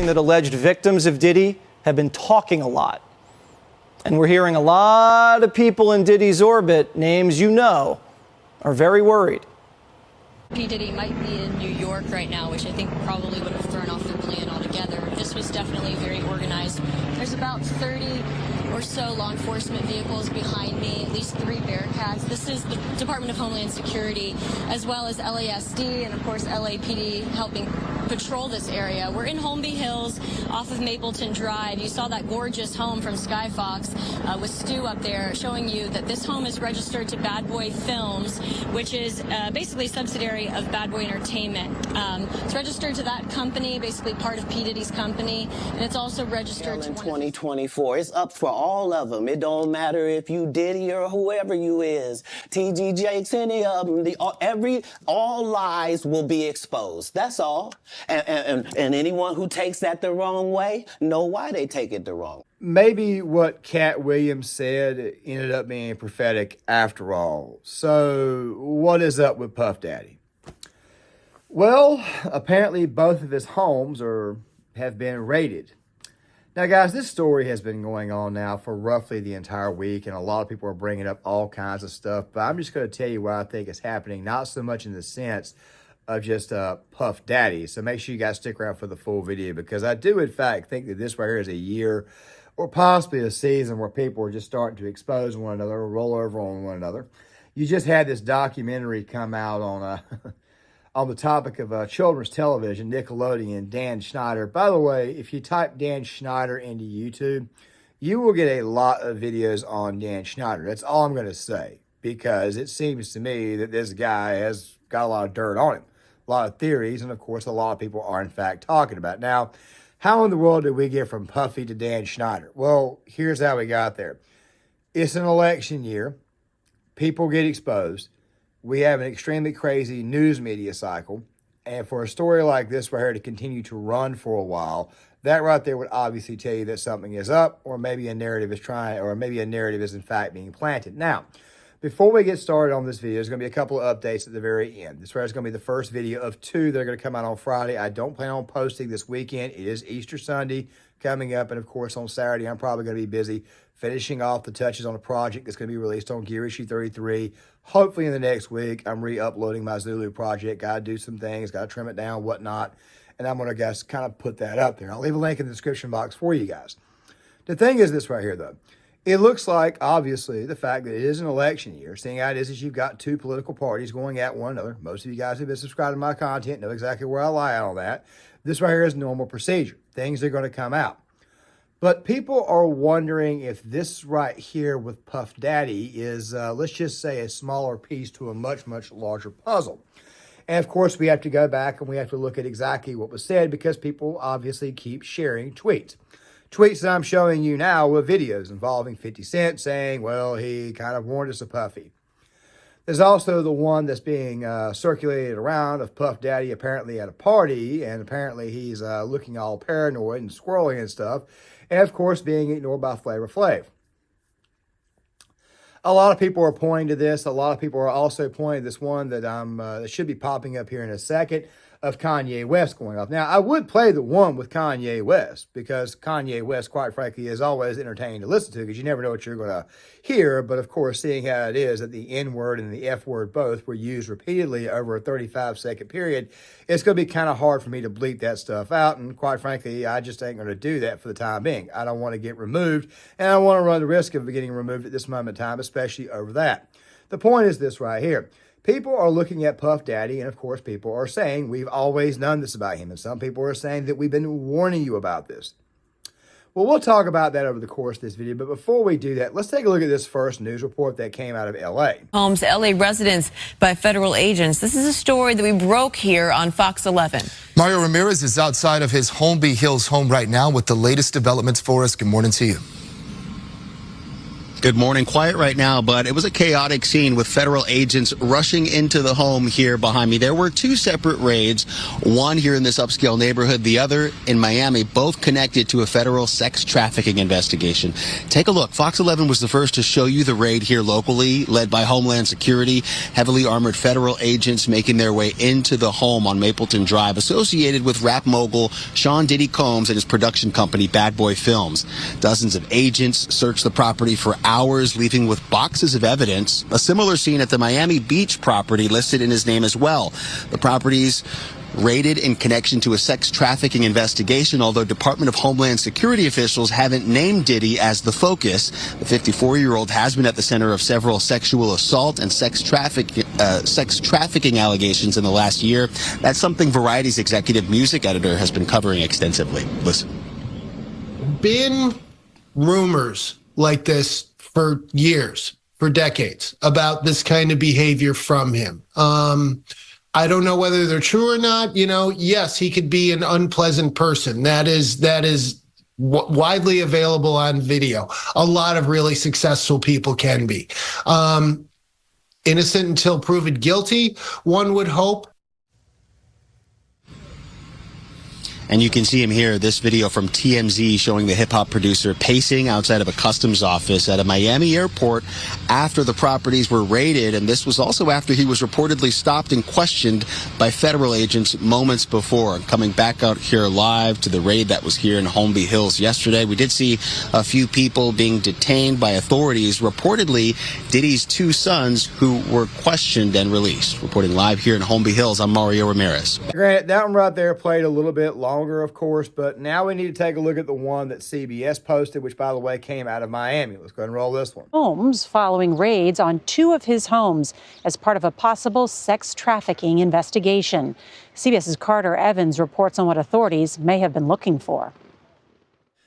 hearing that alleged victims of Diddy have been talking a lot. And we're hearing a lot of people in Diddy's orbit, names you know, are very worried. P. Diddy might be in New York right now, which I think probably would have thrown off the plan altogether. This was definitely very organized. There's about 30 or so law enforcement vehicles behind me, at least 3 Bearcats. This is the Department of Homeland Security, as well as LASD and, of course, LAPD helping patrol this area. We're in Holmby Hills off of Mapleton Drive. You saw that gorgeous home from Skyfox with Stu up there, showing you that this home is registered to Bad Boy Films, which is basically a subsidiary of Bad Boy Entertainment. It's registered to that company, basically part of P. Diddy's company, and it's also registered to 2024. It's up for all of them. It don't matter if you Diddy or whoever you is. TG Jakes, any of them. All lies will be exposed. That's all. And anyone who takes that the wrong way, know why they take it the wrong. Maybe what Katt Williams said ended up being prophetic after all. So what is up with Puff Daddy? Well, apparently both of his homes have been raided. Now, guys, this story has been going on now for roughly the entire week, and a lot of people are bringing up all kinds of stuff. But I'm just going to tell you what I think is happening, not so much in the sense of just Puff Daddy. So make sure you guys stick around for the full video, because I do, in fact, think that this right here is a year or possibly a season where people are just starting to expose one another or roll over on one another. You just had this documentary come out on on the topic of children's television, Nickelodeon, Dan Schneider. By the way, if you type Dan Schneider into YouTube, you will get a lot of videos on Dan Schneider. That's all I'm going to say, because it seems to me that this guy has got a lot of dirt on him, a lot of theories, and of course, a lot of people are in fact talking about it. Now, how in the world did we get from Puffy to Dan Schneider? Well, here's how we got there. It's an election year. People get exposed. We have an extremely crazy news media cycle. And for a story like this right here to continue to run for a while, that right there would obviously tell you that something is up, or maybe a narrative is in fact being planted. Now, before we get started on this video, there's going to be a couple of updates at the very end. This right is going to be the first video of 2 that are going to come out on Friday. I don't plan on posting this weekend. It is Easter Sunday coming up. And of course, on Saturday, I'm probably going to be busy finishing off the touches on a project that's going to be released on Gear Issue 33. Hopefully in the next week, I'm re-uploading my Zulu project. Got to do some things, got to trim it down, whatnot. And I'm going to, guys, kind of put that up there. I'll leave a link in the description box for you guys. The thing is this right here, though. It looks like, obviously, the fact that it is an election year, seeing how it is you've got 2 political parties going at one another. Most of you guys who've been subscribing to my content know exactly where I lie on that. This right here is normal procedure. Things are going to come out. But people are wondering if this right here with Puff Daddy is, let's just say, a smaller piece to a much, much larger puzzle. And, of course, we have to go back and we have to look at exactly what was said, because people obviously keep sharing tweets. Tweets that I'm showing you now with videos involving 50 Cent saying, well, he kind of warned us of Puffy. There's also the one that's being circulated around of Puff Daddy apparently at a party, and apparently he's looking all paranoid and squirrely and stuff, and of course being ignored by Flavor Flav. A lot of people are pointing to this. A lot of people are also pointing to this one that that should be popping up here in a second, of Kanye West going off. Now, I would play the one with Kanye West, because Kanye West, quite frankly, is always entertaining to listen to, because you never know what you're going to hear. But of course, seeing how it is that the N-word and the F-word both were used repeatedly over a 35-second period, it's going to be kind of hard for me to bleep that stuff out. And quite frankly, I just ain't going to do that for the time being. I don't want to get removed, and I don't want to run the risk of getting removed at this moment in time, especially over that. The point is this right here. People are looking at Puff Daddy, and of course people are saying we've always known this about him, and some people are saying that we've been warning you about this. Well, we'll talk about that over the course of this video, but before we do that, let's take a look at this first news report that came out of L.A. Homes, L.A. residents by federal agents. This is a story that we broke here on Fox 11. Mario Ramirez is outside of his Holmby Hills home right now with the latest developments for us. Good morning to you. Good morning. Quiet right now, but it was a chaotic scene with federal agents rushing into the home here behind me. There were two separate raids, one here in this upscale neighborhood, the other in Miami, both connected to a federal sex trafficking investigation. Take a look. Fox 11 was the first to show you the raid here locally, led by Homeland Security, heavily armored federal agents making their way into the home on Mapleton Drive, associated with rap mogul Sean Diddy Combs and his production company, Bad Boy Films. Dozens of agents searched the property for hours, leaving with boxes of evidence. A similar scene at the Miami Beach property listed in his name as well. The properties raided in connection to a sex trafficking investigation, although Department of Homeland Security officials haven't named Diddy as the focus. The 54-year-old has been at the center of several sexual assault and sex trafficking allegations in the last year. That's something Variety's executive music editor has been covering extensively. Listen. Been rumors like this for years, for decades, about this kind of behavior from him. I don't know whether they're true or not. You know, yes, he could be an unpleasant person. That is widely available on video. A lot of really successful people can be. Innocent until proven guilty, one would hope. And you can see him here, this video from TMZ showing the hip-hop producer pacing outside of a customs office at a Miami airport after the properties were raided. And this was also after he was reportedly stopped and questioned by federal agents moments before. Coming back out here live to the raid that was here in Holmby Hills yesterday, we did see a few people being detained by authorities, reportedly Diddy's two sons, who were questioned and released. Reporting live here in Holmby Hills, I'm Mario Ramirez. Granted, that one right there played a little bit longer, of course, but now we need to take a look at the one that CBS posted, which, by the way, came out of Miami. Let's go ahead and roll this one. Homes following raids on two of his homes as part of a possible sex trafficking investigation. CBS's Carter Evans reports on what authorities may have been looking for.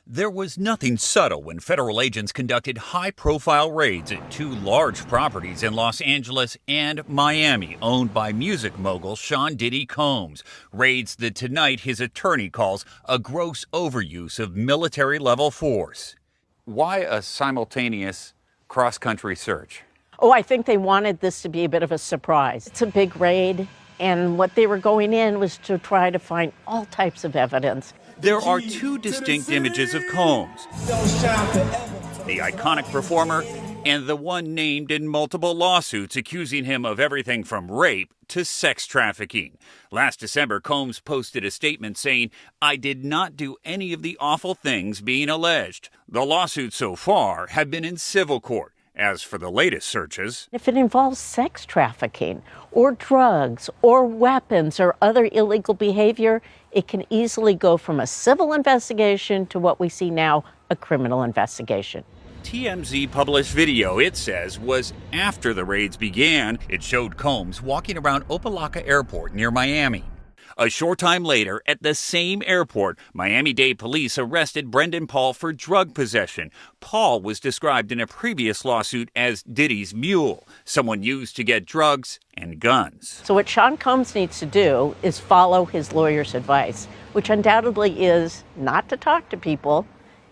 There was nothing subtle when federal agents conducted high-profile raids at two large properties in Los Angeles and Miami, owned by music mogul Sean Diddy Combs. Raids that tonight his attorney calls a gross overuse of military-level force. Why a simultaneous cross-country search? Oh, I think they wanted this to be a bit of a surprise. It's a big raid, and what they were going in was to try to find all types of evidence. There are two distinct images of Combs, the iconic performer and the one named in multiple lawsuits accusing him of everything from rape to sex trafficking. Last December, Combs posted a statement saying, "I did not do any of the awful things being alleged." The lawsuits so far have been in civil court. As for the latest searches, if it involves sex trafficking or drugs or weapons or other illegal behavior, it can easily go from a civil investigation to what we see now, a criminal investigation. TMZ published video, it says, was after the raids began. It showed Combs walking around Opa-locka Airport near Miami. A short time later, at the same airport, Miami-Dade police arrested Brendan Paul for drug possession. Paul was described in a previous lawsuit as Diddy's mule, someone used to get drugs and guns. So what Sean Combs needs to do is follow his lawyer's advice, which undoubtedly is not to talk to people,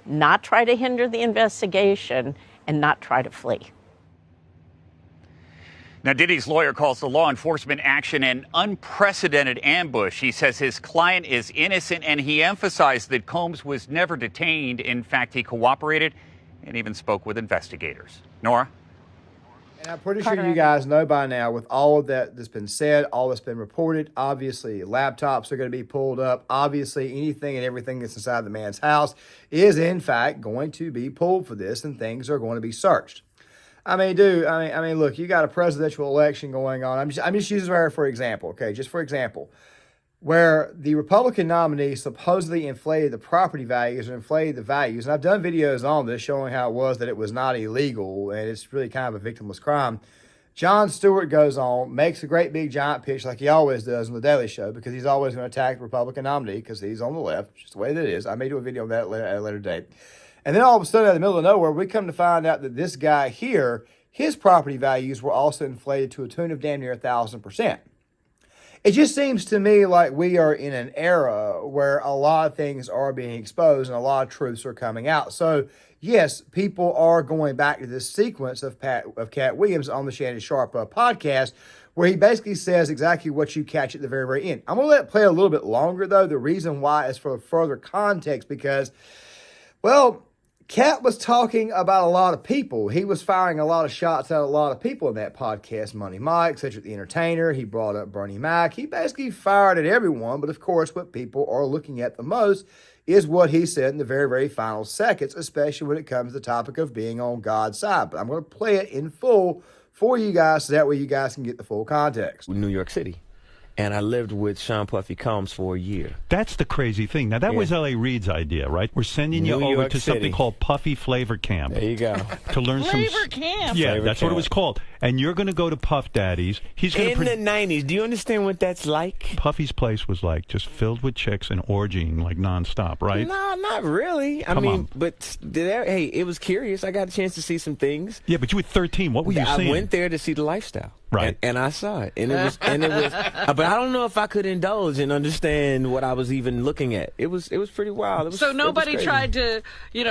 not try to hinder the investigation, and not try to flee. Now, Diddy's lawyer calls the law enforcement action an unprecedented ambush. He says his client is innocent, and he emphasized that Combs was never detained. In fact, he cooperated and even spoke with investigators. Nora? And I'm pretty sure you guys know by now, with all of that that's been said, all that's been reported, obviously laptops are going to be pulled up. Obviously, anything and everything that's inside the man's house is, in fact, going to be pulled for this, and things are going to be searched. I mean, look, you got a presidential election going on. I'm just using her for example, okay? Just for example, where the Republican nominee supposedly inflated the property values or inflated the values. And I've done videos on this showing how it was that it was not illegal and it's really kind of a victimless crime. Jon Stewart goes on, makes a great big giant pitch like he always does on The Daily Show, because he's always going to attack the Republican nominee because he's on the left, just the way that it is. I may do a video on that at a later date. And then all of a sudden, out of the middle of nowhere, we come to find out that this guy here, his property values were also inflated to a tune of damn near 1,000%. It just seems to me like we are in an era where a lot of things are being exposed and a lot of truths are coming out. So, yes, people are going back to this sequence of Katt Williams on the Shannon Sharpe podcast, where he basically says exactly what you catch at the very, very end. I'm going to let it play a little bit longer, though. The reason why is for further context because, well, Katt was talking about a lot of people. He was firing a lot of shots at a lot of people in that podcast. Money Mike, Cedric the Entertainer. He brought up Bernie Mac. He basically fired at everyone. But of course, what people are looking at the most is what he said in the very, very final seconds, especially when it comes to the topic of being on God's side. But I'm going to play it in full for you guys so that way you guys can get the full context. New York City. And I lived with Sean Puffy Combs for a year. That's the crazy thing. Now, that was L.A. Reid's idea, right? We're sending you over to something called Puffy Flavor Camp. There you go. To learn Flavor Camp. Yeah, Flavor that's Camp. what it was called. And you're going to go to Puff Daddy's. He's going In the 90s. Do you understand what that's like? Puffy's place was like just filled with chicks and orgying like nonstop, right? No, not really. I Come mean, on. but hey, it was curious. I got a chance to see some things. Yeah, but you were 13. What were you seeing? I went there to see the lifestyle. Right. And I saw it. And it was but I don't know if I could indulge and understand what I was even looking at. It was pretty wild. So nobody tried to,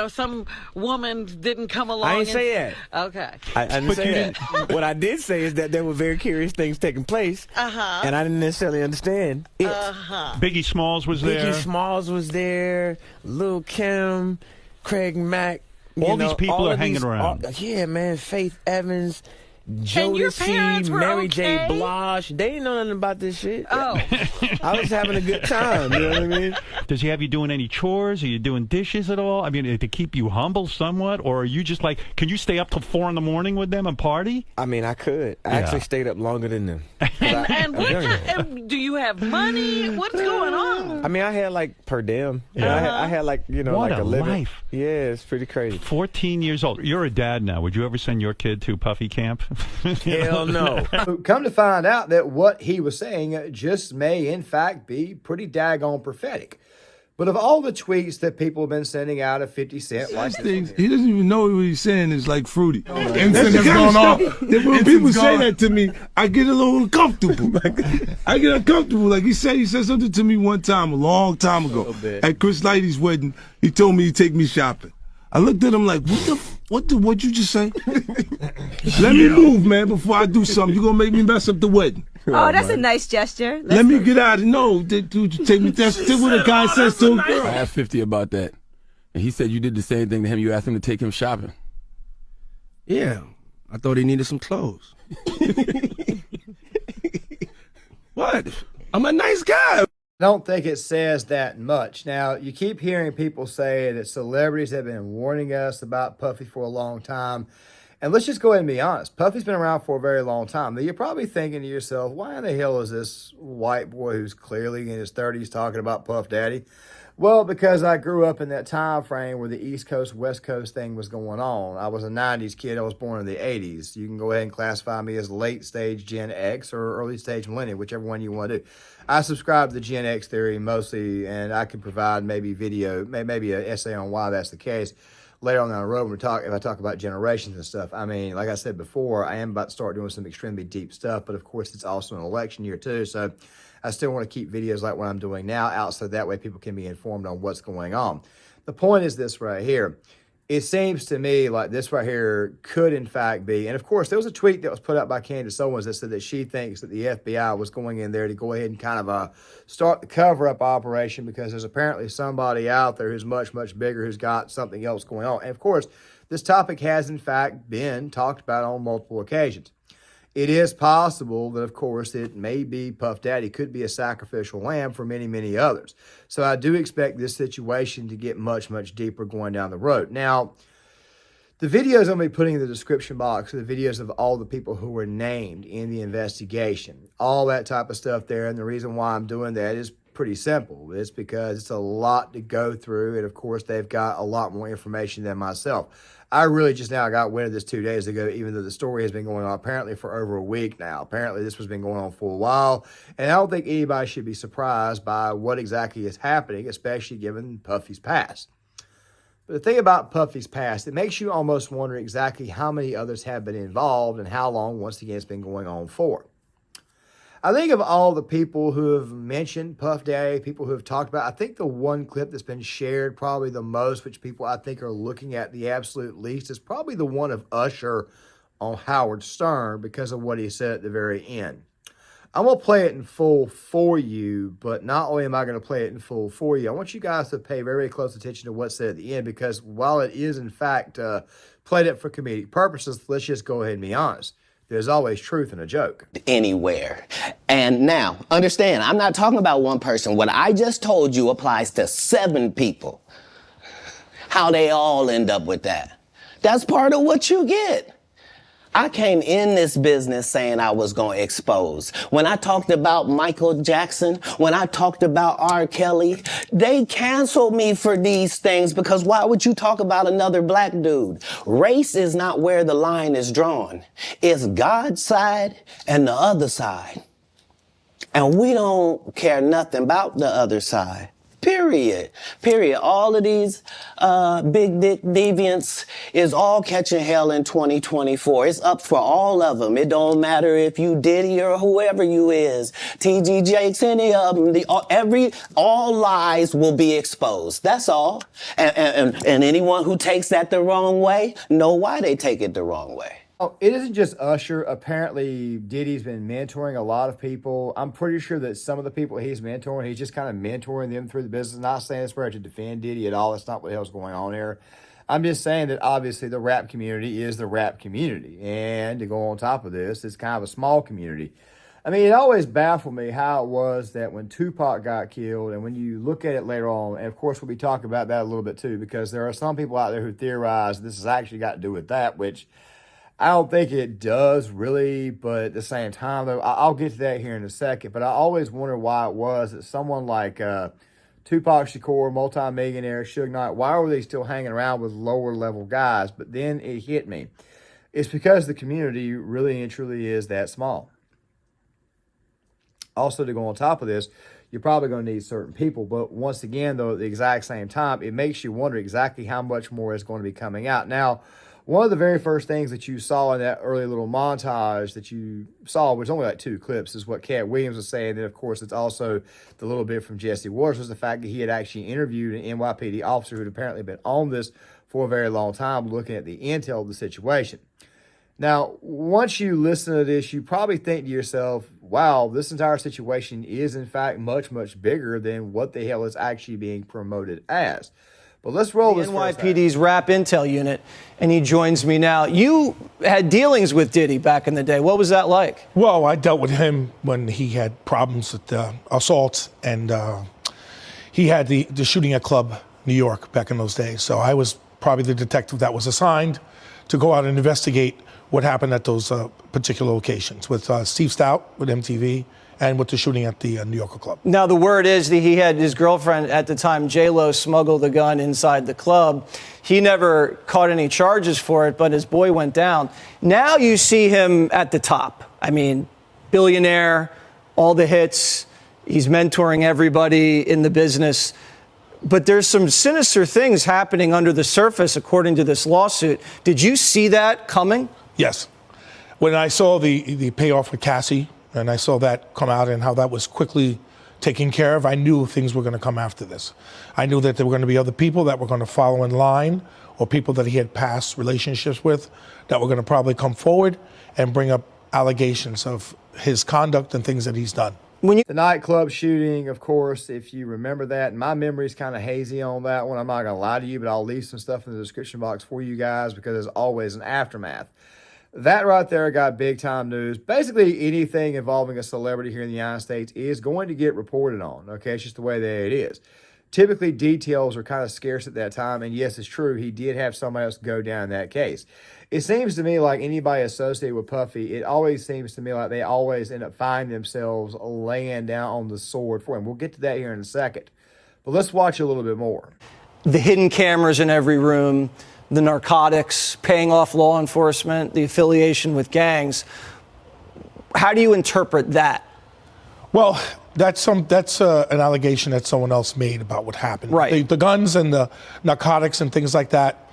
some woman didn't come along. I didn't say that. Okay. I didn't say that. What I did say is that there were very curious things taking place. And I didn't necessarily understand it. Biggie Smalls was there. Biggie Smalls was there. Lil' Kim, Craig Mack. All these people are hanging around. Yeah, man. Faith Evans. And your parents Jodeci, were Mary okay? J. Blige. They didn't know nothing about this shit. Oh. I was having a good time. You know what I mean? Does he have you doing any chores? Are you doing dishes at all? I mean, to keep you humble somewhat? Or are you just like, can you stay up till 4 in the morning with them and party? I mean, I could. I actually stayed up longer than them. And do you have money? What's going on? I mean, I had like per diem. I had like, what like a living. life. Yeah, it's pretty crazy. 14 years old. You're a dad now. Would you ever send your kid to Puffy camp? Hell no. Come to find out that what he was saying just may, in fact, be pretty daggone prophetic. But of all the tweets that people have been sending out of 50 Cent, like things, he doesn't even know what he's saying is like fruity. Incense has gone off. When people say that to me, I get a little uncomfortable. I get uncomfortable. Like he said something to me one time, a long time ago, at Chris Lighty's wedding. He told me he'd take me shopping. I looked at him like, what'd you just say? Let me move, man, before I do something. You're gonna make me mess up the wedding. Oh, that's a nice gesture. Let me get out of dude, you take me. That's what a guy says to him. I asked 50 about that. And he said you did the same thing to him. You asked him to take him shopping. Yeah. I thought he needed some clothes. What? I'm a nice guy. I don't think it says that much. Now, you keep hearing people say that celebrities have been warning us about Puffy for a long time. And let's just go ahead and be honest. Puffy's been around for a very long time. Now, you're probably thinking to yourself, why in the hell is this white boy who's clearly in his 30s talking about Puff Daddy? Well, because I grew up in that time frame where the East Coast, West Coast thing was going on. I was a 90s kid. I was born in the 80s. You can go ahead and classify me as late stage Gen X or early stage millennial, whichever one you want to do. I subscribe to the Gen X theory mostly, and I can provide maybe video, maybe an essay on why that's the case later on down the road if I talk about generations and stuff. I mean, like I said before, I am about to start doing some extremely deep stuff, but of course it's also an election year too, so I still want to keep videos like what I'm doing now out so that way people can be informed on what's going on. The point is this right here. It seems to me like this right here could in fact be, and of course there was a tweet that was put out by Candace Owens that said that she thinks that the FBI was going in there to go ahead and kind of start the cover-up operation because there's apparently somebody out there who's much, much bigger who's got something else going on. And of course, this topic has in fact been talked about on multiple occasions. It is possible that, of course, it may be Puff Daddy could be a sacrificial lamb for many, many others. So I do expect this situation to get much, much deeper going down the road. Now, the videos I'm going to be putting in the description box are the videos of all the people who were named in the investigation. All that type of stuff there. And the reason why I'm doing that is pretty simple. It's because it's a lot to go through. And, of course, they've got a lot more information than myself. I really just now got wind of this 2 days ago, even though the story has been going on apparently for over a week now. Apparently this has been going on for a while, and I don't think anybody should be surprised by what exactly is happening, especially given Puffy's past. But the thing about Puffy's past, it makes you almost wonder exactly how many others have been involved and how long, once again, it's been going on for. I think of all the people who have mentioned Puff Daddy, people who have talked about, I think the one clip that's been shared probably the most, which people I think are looking at the absolute least, is probably the one of Usher on Howard Stern because of what he said at the very end. I'm going to play it in full for you, but not only am I going to play it in full for you, I want you guys to pay very, very close attention to what's said at the end, because while it is, in fact, played it for comedic purposes, let's just go ahead and be honest. There's always truth in a joke. Anywhere. And now, understand, I'm not talking about one person. What I just told you applies to 7 people. How they all end up with that. That's part of what you get. I came in this business saying I was going to expose. When I talked about Michael Jackson, when I talked about R. Kelly, they canceled me for these things because why would you talk about another black dude? Race is not where the line is drawn. It's God's side and the other side. And we don't care nothing about the other side. Period. Period. All of these big dick deviants is all catching hell in 2024. It's up for all of them. It don't matter if you Diddy or whoever you is. TG Jakes, any of them. All lies will be exposed. That's all. And anyone who takes that the wrong way, know why they take it the wrong way. Oh, it isn't just Usher. Apparently, Diddy's been mentoring a lot of people. I'm pretty sure that some of the people he's mentoring, he's just kind of mentoring them through the business. Not saying this to defend Diddy at all. That's not what the hell's going on here. I'm just saying that obviously the rap community is the rap community. And to go on top of this, it's kind of a small community. I mean, it always baffled me how it was that when Tupac got killed, and when you look at it later on, and of course we'll be talking about that a little bit too, because there are some people out there who theorize this has actually got to do with that, which I don't think it does really, but at the same time, though, I'll get to that here in a second. But I always wonder why it was that someone like Tupac Shakur, multi-millionaire, Suge Knight, why were they still hanging around with lower-level guys? But then it hit me. It's because the community really and truly is that small. Also, to go on top of this, you're probably going to need certain people. But once again, though, at the exact same time, it makes you wonder exactly how much more is going to be coming out. Now, one of the very first things that you saw in that early little montage that you saw, which was only like 2 clips, is what Katt Williams was saying. Then, of course, it's also the little bit from Jesse Waters was the fact that he had actually interviewed an NYPD officer who had apparently been on this for a very long time looking at the intel of the situation. Now, once you listen to this, you probably think to yourself, wow, this entire situation is, in fact, much, much bigger than what the hell is actually being promoted as. But let's roll this NYPD's rap intel unit, and he joins me now. You had dealings with Diddy back in the day. What was that like? Well, I dealt with him when he had problems with assaults, and he had the shooting at Club New York back in those days. So I was probably the detective that was assigned to go out and investigate what happened at those particular locations with Steve Stout with MTV and with the shooting at the New Yorker Club. Now, the word is that he had his girlfriend at the time, J-Lo, smuggle the gun inside the club. He never caught any charges for it, but his boy went down. Now you see him at the top. I mean, billionaire, all the hits. He's mentoring everybody in the business. But there's some sinister things happening under the surface, according to this lawsuit. Did you see that coming? Yes. When I saw the payoff with Cassie, and I saw that come out and how that was quickly taken care of, I knew things were going to come after this. I knew that there were going to be other people that were going to follow in line, or people that he had past relationships with that were going to probably come forward and bring up allegations of his conduct and things that he's done. The nightclub shooting, of course, if you remember that, my memory's kind of hazy on that one. I'm not going to lie to you, but I'll leave some stuff in the description box for you guys because there's always an aftermath. That right there got big time news. Basically, anything involving a celebrity here in the United States is going to get reported on. Okay, it's just the way that it is. Typically, details are kind of scarce at that time. And yes, it's true. He did have somebody else go down in that case. It seems to me like anybody associated with Puffy, it always seems to me like they always end up finding themselves laying down on the sword for him. We'll get to that here in a second. But let's watch a little bit more. The hidden cameras in every room, the narcotics, paying off law enforcement, the affiliation with gangs. How do you interpret that? Well, that's an allegation that someone else made about what happened. Right. The guns and the narcotics and things like that,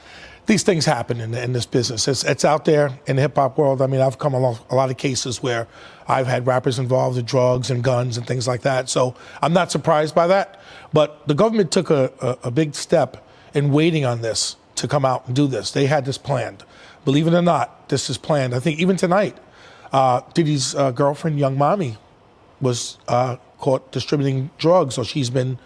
these things happen in this business. It's out there in the hip hop world. I mean, I've come along a lot of cases where I've had rappers involved with drugs and guns and things like that. So I'm not surprised by that. But the government took a big step in waiting on this to come out and do this. They had this planned. Believe it or not, this is planned. I think even tonight, Diddy's girlfriend, Young Mommy, was caught distributing drugs, or she's been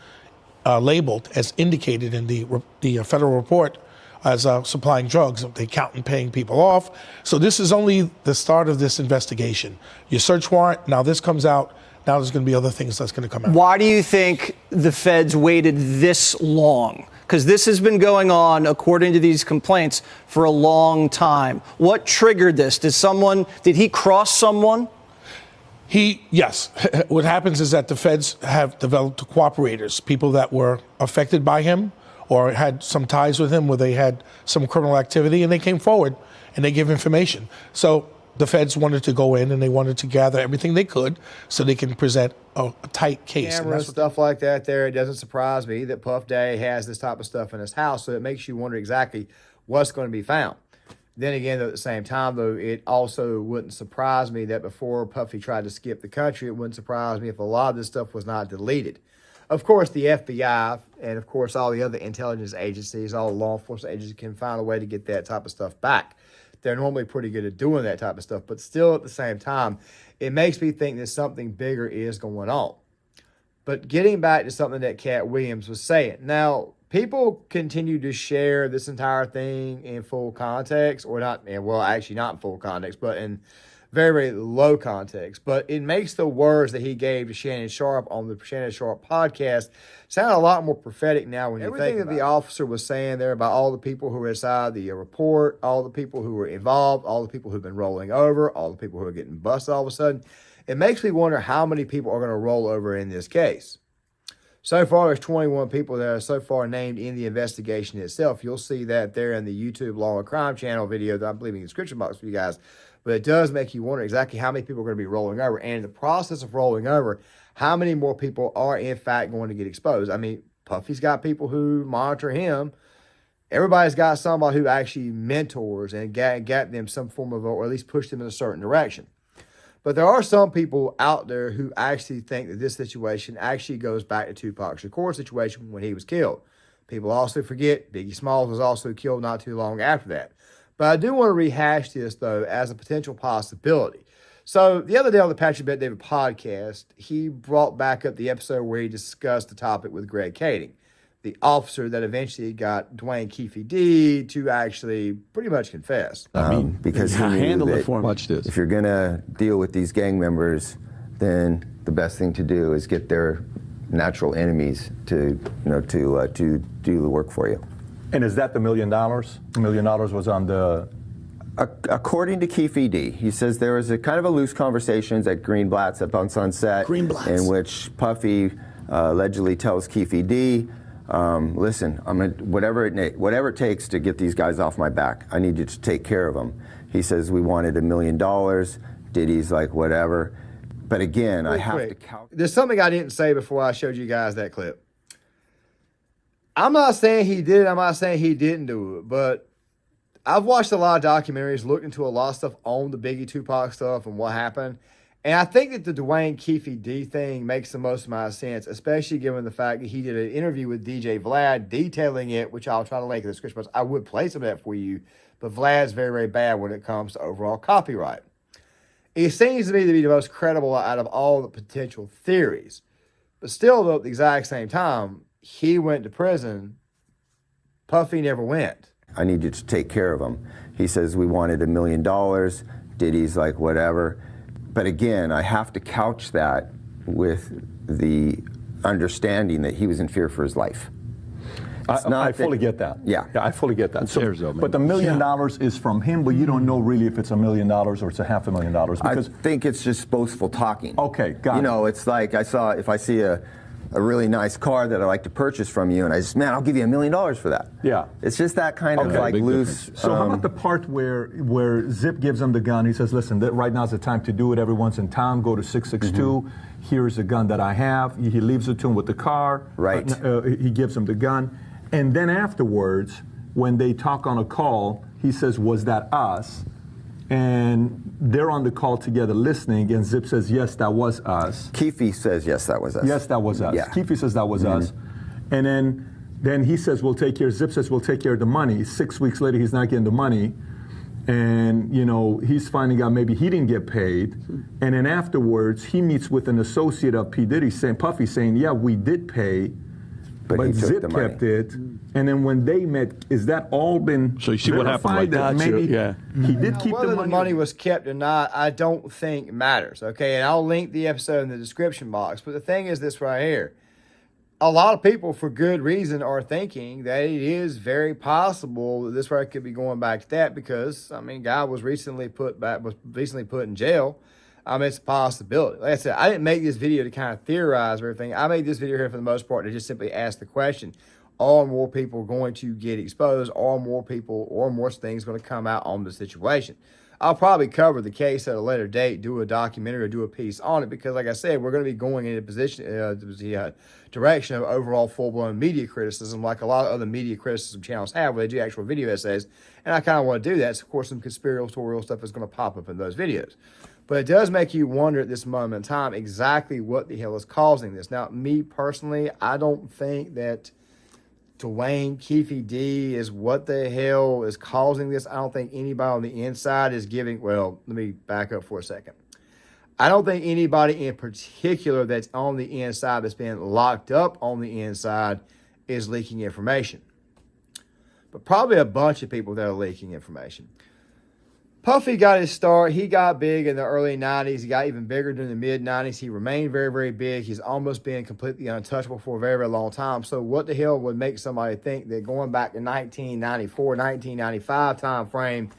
labeled as indicated in the federal report as supplying drugs. They count and paying people off. So this is only the start of this investigation. Your search warrant, now this comes out. Now there's going to be other things that's going to come out. Why do you think the feds waited this long? Because this has been going on, according to these complaints, for a long time. What triggered this? Did he cross someone? Yes. What happens is that the feds have developed cooperators, people that were affected by him or had some ties with him where they had some criminal activity, and they came forward and they give information. So the feds wanted to go in and they wanted to gather everything they could so they can present a tight case. Camera, stuff like that there. It doesn't surprise me that Puff Daddy has this type of stuff in his house, so it makes you wonder exactly what's going to be found. Then again, at the same time, though, it also wouldn't surprise me that before Puffy tried to skip the country, it wouldn't surprise me if a lot of this stuff was not deleted. Of course, the FBI and, of course, all the other intelligence agencies, all the law enforcement agencies can find a way to get that type of stuff back. They're normally pretty good at doing that type of stuff, but still at the same time, it makes me think that something bigger is going on. But getting back to something that Katt Williams was saying. Now, people continue to share this entire thing in full context, or not, well, actually not in full context, but in very, very low context. But it makes the words that he gave to Shannon Sharpe on the Shannon Sharpe podcast sound a lot more prophetic now when you think about it. Everything that the officer was saying there about all the people who were inside the report, all the people who were involved, all the people who've been rolling over, all the people who are getting busted all of a sudden, it makes me wonder how many people are going to roll over in this case. So far, there's 21 people that are so far named in the investigation itself. You'll see that there in the YouTube Law and Crime channel video that I'm leaving in the description box for you guys. But it does make you wonder exactly how many people are going to be rolling over. And in the process of rolling over, how many more people are in fact going to get exposed? I mean, Puffy's got people who monitor him. Everybody's got somebody who actually mentors and got them some form of, or at least pushed them in a certain direction. But there are some people out there who actually think that this situation actually goes back to Tupac Shakur situation when he was killed. People also forget Biggie Smalls was also killed not too long after that. But I do want to rehash this, though, as a potential possibility. So the other day on the Patrick Bet David podcast, he brought back up the episode where he discussed the topic with Greg Kading, the officer that eventually got Dwayne Keefe D to actually pretty much confess. Because he knew that Watch this. if you're going to deal with these gang members, then the best thing to do is get their natural enemies to do the work for you. And is that the $1 million? $1 million was on the... According to Keefe D, he says there was a kind of a loose conversations at Greenblatt's up on Sunset, in which Puffy allegedly tells Keefe D, listen, whatever it takes to get these guys off my back, I need you to take care of them. He says we wanted $1 million. Diddy's like, whatever. But again, I have to count. There's something I didn't say before I showed you guys that clip. I'm not saying he did it. I'm not saying he didn't do it. But I've watched a lot of documentaries, looked into a lot of stuff on the Biggie Tupac stuff and what happened. And I think that the Dwayne Keefe D thing makes the most amount of sense, especially given the fact that he did an interview with DJ Vlad detailing it, which I'll try to link in the description box. I would play some of that for you, but Vlad's very, very bad when it comes to overall copyright. It seems to me to be the most credible out of all the potential theories. But still, though, at the exact same time, he went to prison. Puffy never went. I need you to take care of them. He says we wanted $1 million. Diddy's like, whatever. But again, I have to couch that with the understanding that he was in fear for his life. I fully get that. Yeah, I fully get that. But the $1 million is from him, but you don't know really if it's $1 million or it's $500,000. Because I think it's just boastful talking. Okay, got it. You know, it's like if I see a really nice car that I like to purchase from you, and I just, I'll give you $1 million for that. Yeah. It's just that kind of like loose. So how about the part where Zip gives him the gun? He says, listen, right now's the time to do it. Everyone's in town. Go to 662. Mm-hmm. Here's the gun that I have. He leaves it to him with the car. Right. He gives him the gun. And then afterwards, When they talk on a call, he says, "Was that us?" And they're on the call together listening, and Zip says, "Yes, that was us." Keefe says, "Yes, that was us." Yes, that was us. Yeah. Keefe says that was us. And then he says, "We'll take care." Zip says, "We'll take care of the money." 6 weeks later, he's not getting the money. And, he's finding out maybe he didn't get paid. And then afterwards, he meets with an associate of P. Diddy, Puffy, saying, "Yeah, we did pay, but Zip kept it." And then when they met, is that all been So you see what happened, right? that maybe he did keep Whether the money? was kept or not, I don't think matters, okay? And I'll link the episode in the description box. But the thing is this right here. A lot of people, for good reason, are thinking that it is very possible that this right could be going back to that because, guy was recently put in jail. It's a possibility. Like I said, I didn't make this video to kind of theorize or everything. I made this video here for the most part to just simply ask the question, are more people going to get exposed? Are more people or more things going to come out on the situation? I'll probably cover the case at a later date, do a documentary or do a piece on it because, like I said, we're going to be going in a position, the direction of overall full-blown media criticism like a lot of other media criticism channels have where they do actual video essays, and I kind of want to do that. So, of course, some conspiratorial stuff is going to pop up in those videos. But it does make you wonder at this moment in time exactly what the hell is causing this. Now, me personally, I don't think that Dwayne Keefe D is what the hell is causing this. I don't think anybody on the inside is giving, well, let me back up for a second. I don't think anybody in particular that's on the inside that's been locked up on the inside is leaking information. But probably a bunch of people that are leaking information. Puffy got his start. He got big in the early 90s. He got even bigger during the mid-90s. He remained very, very big. He's almost been completely untouchable for a very, very long time. So what the hell would make somebody think that going back to 1994, 1995 time frame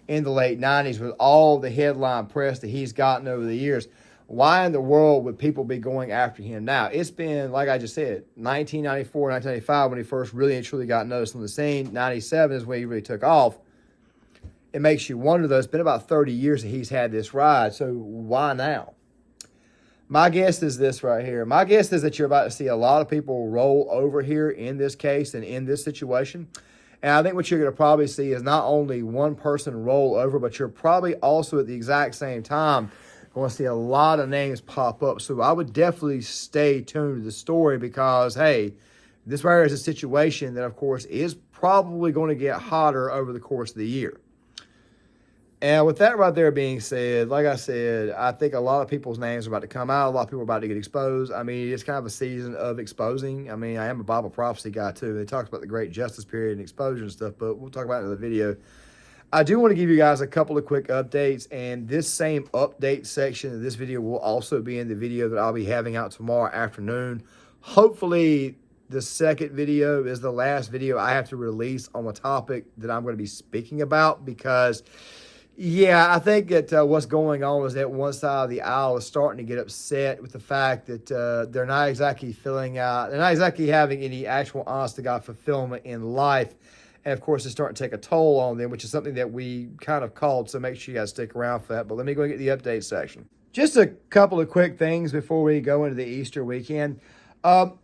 in the late 90s with all the headline press that he's gotten over the years, why in the world would people be going after him now? It's been, like I just said, 1994, 1995 when he first really and truly got noticed on the scene. 97 is when he really took off. It makes you wonder, though, it's been about 30 years that he's had this ride, so why now? My guess is this right here. My guess is that you're about to see a lot of people roll over here in this case and in this situation. And I think what you're going to probably see is not only one person roll over, but you're probably also at the exact same time going to see a lot of names pop up. So I would definitely stay tuned to the story because, hey, this right here is a situation that, of course, is probably going to get hotter over the course of the year. And with that right there being said, like I said, I think a lot of people's names are about to come out. A lot of people are about to get exposed. It's kind of a season of exposing. I am a Bible prophecy guy, too. They talk about the great justice period and exposure and stuff, but we'll talk about it in the video. I do want to give you guys a couple of quick updates, and this same update section of this video will also be in the video that I'll be having out tomorrow afternoon. Hopefully, the second video is the last video I have to release on the topic that I'm going to be speaking about because... yeah, I think that what's going on is that one side of the aisle is starting to get upset with the fact that they're not exactly they're not exactly having any actual honest-to-God fulfillment in life. And, of course, it's starting to take a toll on them, which is something that we kind of called, so make sure you guys stick around for that. But let me go and get the update section. Just a couple of quick things before we go into the Easter weekend.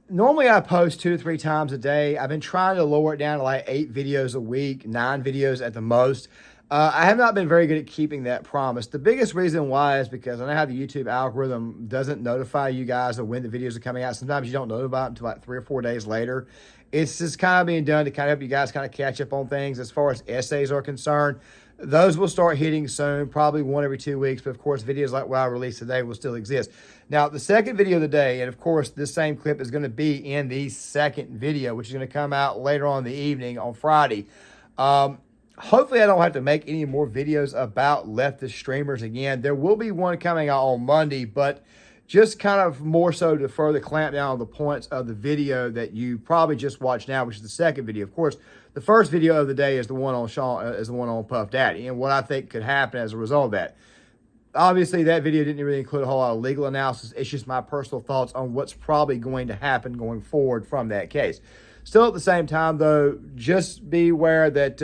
Normally I post 2 to 3 times a day. I've been trying to lower it down to like 8 videos a week, 9 videos at the most. I have not been very good at keeping that promise. The biggest reason why is because I know how the YouTube algorithm doesn't notify you guys of when the videos are coming out. Sometimes you don't know about it until like 3 or 4 days later. It's just kind of being done to kind of help you guys kind of catch up on things. As far as essays are concerned, those will start hitting soon, probably 1 every 2 weeks. But, of course, videos like what I released today will still exist. Now, the second video of the day, and, of course, this same clip is going to be in the second video, which is going to come out later on in the evening on Friday. Hopefully, I don't have to make any more videos about leftist streamers again. There will be one coming out on Monday, but just kind of more so to further clamp down on the points of the video that you probably just watched now, which is the second video. Of course, the first video of the day is the one on Puff Daddy, and what I think could happen as a result of that. Obviously, that video didn't really include a whole lot of legal analysis. It's just my personal thoughts on what's probably going to happen going forward from that case. Still at the same time, though, just be aware that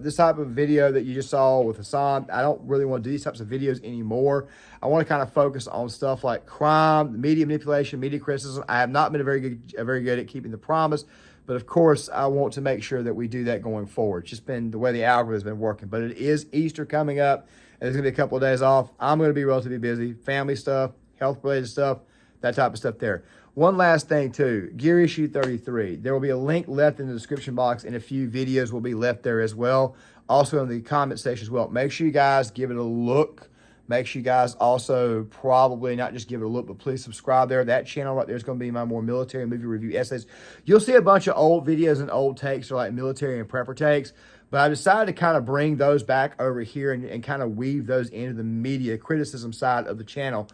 this type of video that you just saw with Hassan, I don't really want to do these types of videos anymore. I want to kind of focus on stuff like crime, media manipulation, media criticism. I have not been very good at keeping the promise. But of course, I want to make sure that we do that going forward. It's just been the way the algorithm has been working. But it is Easter coming up, and there's going to be a couple of days off. I'm going to be relatively busy. Family stuff, health-related stuff, that type of stuff there. One last thing, too. Gear Issue 33. There will be a link left in the description box, and a few videos will be left there as well. Also in the comment section as well. Make sure you guys give it a look. Make sure you guys also probably not just give it a look, but please subscribe there. That channel right there is going to be my more military and movie review essays. You'll see a bunch of old videos and old takes, or like military and prepper takes. But I decided to kind of bring those back over here and kind of weave those into the media criticism side of the channel.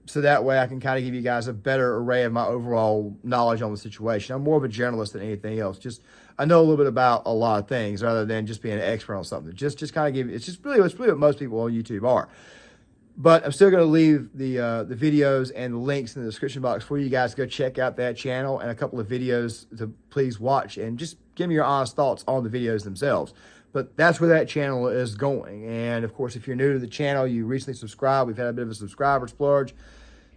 So that way I can kind of give you guys a better array of my overall knowledge on the situation. I'm more of a journalist than anything else. Just I know a little bit about a lot of things rather than just being an expert on something. Just kind of give it's really what most people on YouTube are. But I'm still going to leave the videos and the links in the description box for you guys to go check out that channel, and a couple of videos to please watch and just give me your honest thoughts on the videos themselves. But that's where that channel is going. And of course, if you're new to the channel, you recently subscribed, we've had a bit of a subscriber splurge.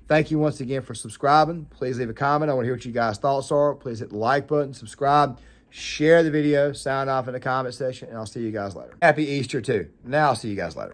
Thank you once again for subscribing. Please leave a comment. I want to hear what you guys' thoughts are. Please hit the like button, subscribe, share the video, sound off in the comment section, and I'll see you guys later. Happy Easter too. Now I'll see you guys later.